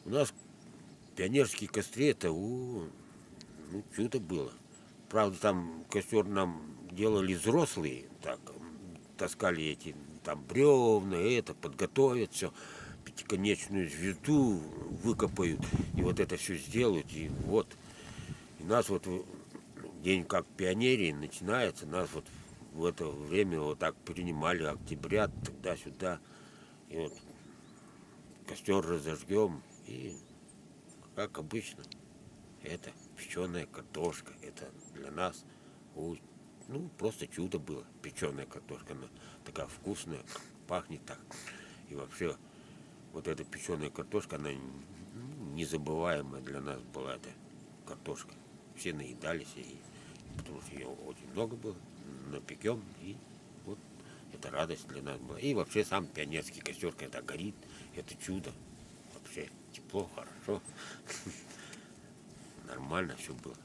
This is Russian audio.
У нас пионерские костры, это чудо было. Правда, там костер нам делали взрослые, так, таскали эти там бревна, это, подготовят все, пятиконечную звезду выкопают, и вот это все сделают, и вот. И нас вот день как пионерии начинается, нас вот в это время вот так принимали, октября, туда-сюда, и вот костер разожгем, и как обычно, это печеная картошка, это для нас просто чудо было. Печеная картошка, она такая вкусная, пахнет так. И вообще, вот эта печеная картошка, она незабываемая для нас была, эта картошка. Все наедались, потому что ее очень много было, напекем, и вот это радость для нас была. И вообще сам пионерский костер, когда горит, это чудо. Вообще тепло, хорошо. Нормально все было.